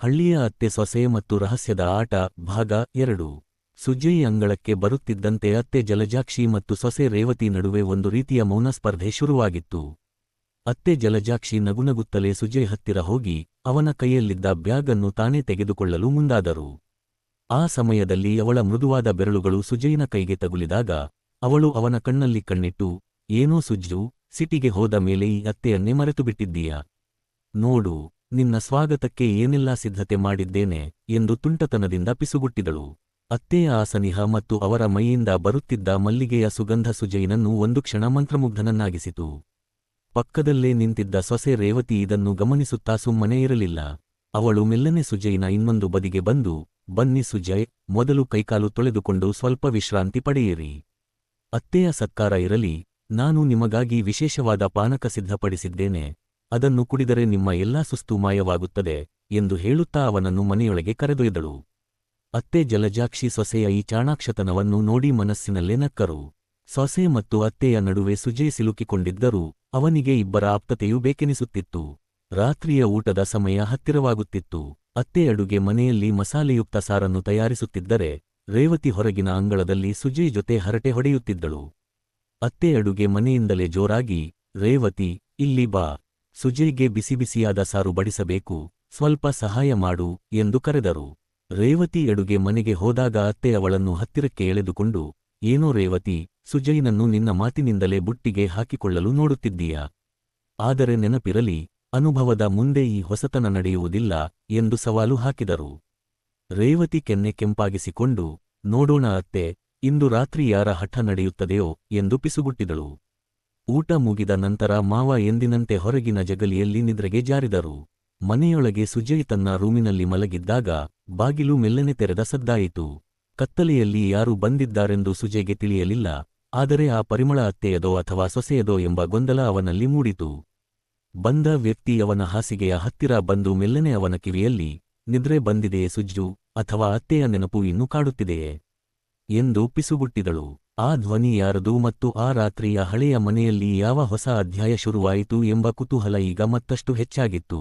ಹಳ್ಳಿಯ ಅತ್ತೆ ಸೊಸೆ ಮತ್ತು ರಹಸ್ಯದ ಆಟ ಭಾಗ 2 ಸುಜಯ್ ಅಂಗಳಕ್ಕೆ ಬರುತ್ತಿದ್ದಂತೆ ಅತ್ತೆ ಜಲಜಾಕ್ಷಿ ಮತ್ತು ಸೊಸೆ ರೇವತಿ ನಡುವೆ ಒಂದು ರೀತಿಯ ಮೌನ ಸ್ಪರ್ಧೆ ಶುರುವಾಗಿತ್ತು. ಅತ್ತೆ ಜಲಜಾಕ್ಷಿ ನಗುನಗುತ್ತಲೇ ಸುಜಯ್ ಹತ್ತಿರ ಹೋಗಿ ಅವನ ಕೈಯಲ್ಲಿದ್ದ ಬ್ಯಾಗ್ ಅನ್ನು ತಾನೇ ತೆಗೆದುಕೊಳ್ಳಲು ಮುಂದಾದರು. ಆ ಸಮಯದಲ್ಲಿ ಅವಳ ಮೃದುವಾದ ಬೆರಳುಗಳು ಸುಜಯ್ನ ಕೈಗೆ ತಗುಲಿದಾಗ ಅವಳು ಅವನ ಕಣ್ಣಲ್ಲಿ ಕಣ್ಣಿಟ್ಟು, ಏನೋ ಸುಜ್ಜು, ಸಿಟಿಗೆ ಹೋದ ಮೇಲೆ ಈ ಅತ್ತೆಯನ್ನೇ ಮರೆತುಬಿಟ್ಟಿದ್ದೀಯಾ? ನೋಡು, ನಿನ್ನ ಸ್ವಾಗತಕ್ಕೆ ಏನೆಲ್ಲಾ ಸಿದ್ಧತೆ ಮಾಡಿದ್ದೇನೆ ಎಂದು ತುಂಟತನದಿಂದ ಪಿಸುಗುಟ್ಟಿದಳು. ಅತ್ತೆಯ ಆ ಸನಿಹ ಮತ್ತು ಅವರ ಮೈಯಿಂದ ಬರುತ್ತಿದ್ದ ಮಲ್ಲಿಗೆಯ ಸುಗಂಧ ಸುಜಯ್ನನ್ನು ಒಂದು ಕ್ಷಣ ಮಂತ್ರಮುಗ್ಧನನ್ನಾಗಿಸಿತು. ಪಕ್ಕದಲ್ಲೇ ನಿಂತಿದ್ದ ಸೊಸೆ ರೇವತಿ ಇದನ್ನು ಗಮನಿಸುತ್ತಾ ಸುಮ್ಮನೆ ಇರಲಿಲ್ಲ. ಅವಳು ಮೆಲ್ಲನೆ ಸುಜಯ್ನ ಇನ್ನೊಂದು ಬದಿಗೆ ಬಂದು, ಬನ್ನಿ ಸುಜಯ್, ಮೊದಲು ಕೈಕಾಲು ತೊಳೆದುಕೊಂಡು ಸ್ವಲ್ಪ ವಿಶ್ರಾಂತಿ ಪಡೆಯಿರಿ. ಅತ್ತೆಯ ಸತ್ಕಾರ ಇರಲಿ, ನಾನು ನಿಮಗಾಗಿ ವಿಶೇಷವಾದ ಪಾನಕ ಸಿದ್ಧಪಡಿಸಿದ್ದೇನೆ, ಅದನ್ನು ಕುಡಿದರೆ ನಿಮ್ಮ ಎಲ್ಲಾ ಸುಸ್ತು ಮಾಯವಾಗುತ್ತದೆ ಎಂದು ಹೇಳುತ್ತಾ ಅವನನ್ನು ಮನೆಯೊಳಗೆ ಕರೆದೊಯ್ದಳು. ಅತ್ತೆ ಜಲಜಾಕ್ಷಿ ಸೊಸೆಯ ಈ ಚಾಣಾಕ್ಷತನವನ್ನು ನೋಡಿ ಮನಸ್ಸಿನಲ್ಲೇ ನಕ್ಕರು. ಸೊಸೆ ಮತ್ತು ಅತ್ತೆಯ ನಡುವೆ ಸುಜಯ್ ಸಿಲುಕಿಕೊಂಡಿದ್ದರೂ ಅವನಿಗೆ ಇಬ್ಬರ ಆಪ್ತತೆಯೂ ಬೇಕೆನಿಸುತ್ತಿತ್ತು. ರಾತ್ರಿಯ ಊಟದ ಸಮಯ ಹತ್ತಿರವಾಗುತ್ತಿತ್ತು. ಅತ್ತೆ ಅಡುಗೆ ಮನೆಯಲ್ಲಿ ಮಸಾಲೆಯುಕ್ತ ಸಾರನ್ನು ತಯಾರಿಸುತ್ತಿದ್ದರೆ ರೇವತಿ ಹೊರಗಿನ ಅಂಗಳದಲ್ಲಿ ಸುಜಯ್ ಜೊತೆ ಹರಟೆ ಹೊಡೆಯುತ್ತಿದ್ದಳು. ಅತ್ತೆ ಅಡುಗೆ ಮನೆಯಿಂದಲೇ ಜೋರಾಗಿ, ರೇವತಿ, ಇಲ್ಲಿ ಬಾ, ಸುಜಯ್ಗೆ ಬಿಸಿಬಿಸಿಯಾದ ಸಾರು ಬಡಿಸಬೇಕು, ಸ್ವಲ್ಪ ಸಹಾಯ ಮಾಡು ಎಂದು ಕರೆದರು. ರೇವತಿ ಅಡುಗೆ ಮನೆಗೆ ಹೋದಾಗ ಅತ್ತೆ ಅವಳನ್ನು ಹತ್ತಿರಕ್ಕೆ ಎಳೆದುಕೊಂಡು, ಏನೋ ರೇವತಿ, ಸುಜಯ್ನನ್ನು ನಿನ್ನ ಮಾತಿನಿಂದಲೇ ಬುಟ್ಟಿಗೆ ಹಾಕಿಕೊಳ್ಳಲು ನೋಡುತ್ತಿದ್ದೀಯಾ? ಆದರೆ ನೆನಪಿರಲಿ, ಅನುಭವದ ಮುಂದೆ ಈ ಹೊಸತನ ನಡೆಯುವುದಿಲ್ಲ ಎಂದು ಸವಾಲು ಹಾಕಿದರು. ರೇವತಿ ಕೆನ್ನೆ ಕೆಂಪಾಗಿಸಿಕೊಂಡು, ನೋಡೋಣ ಅತ್ತೆ, ಇಂದು ರಾತ್ರಿ ಯಾರ ಹಠ ನಡೆಯುತ್ತದೆಯೋ ಎಂದು ಪಿಸುಗುಟ್ಟಿದಳು. ಊಟ ಮುಗಿದ ನಂತರ ಮಾವ ಎಂದಿನಂತೆ ಹೊರಗಿನ ಜಗಲಿಯಲ್ಲಿ ನಿದ್ರೆಗೆ ಜಾರಿದರು. ಮನೆಯೊಳಗೆ ಸುಜಯ್ ತನ್ನ ರೂಮಿನಲ್ಲಿ ಮಲಗಿದ್ದಾಗ ಬಾಗಿಲು ಮೆಲ್ಲನೆ ತೆರೆದ ಸದ್ದಾಯಿತು. ಕತ್ತಲೆಯಲ್ಲಿ ಯಾರು ಬಂದಿದ್ದಾರೆಂದು ಸುಜಯ್ಗೆ ತಿಳಿಯಲಿಲ್ಲ, ಆದರೆ ಆ ಪರಿಮಳ ಅತ್ತೆಯದೋ ಅಥವಾ ಸೊಸೆಯದೋ ಎಂಬ ಗೊಂದಲ ಅವನಲ್ಲಿ ಮೂಡಿತು. ಬಂದ ವ್ಯಕ್ತಿ ಅವನ ಹಾಸಿಗೆಯ ಹತ್ತಿರ ಬಂದು ಮೆಲ್ಲನೆ ಅವನ ಕಿವಿಯಲ್ಲಿ, ನಿದ್ರೆ ಬಂದಿದೆಯೇ ಸುಜ್ಜು, ಅಥವಾ ಅತ್ತೆಯ ನೆನಪು ಇನ್ನೂ ಕಾಡುತ್ತಿದೆಯೇ ಎಂದು ಪಿಸುಗುಟ್ಟಿದಳು. ಆ ಧ್ವನಿ ಯಾರದು ಮತ್ತು ಆ ರಾತ್ರಿಯ ಹಳೆಯ ಮನೆಯಲ್ಲಿ ಯಾವ ಹೊಸ ಅಧ್ಯಾಯ ಶುರುವಾಯಿತು ಎಂಬ ಕುತೂಹಲ ಈಗ ಮತ್ತಷ್ಟು ಹೆಚ್ಚಾಗಿತ್ತು.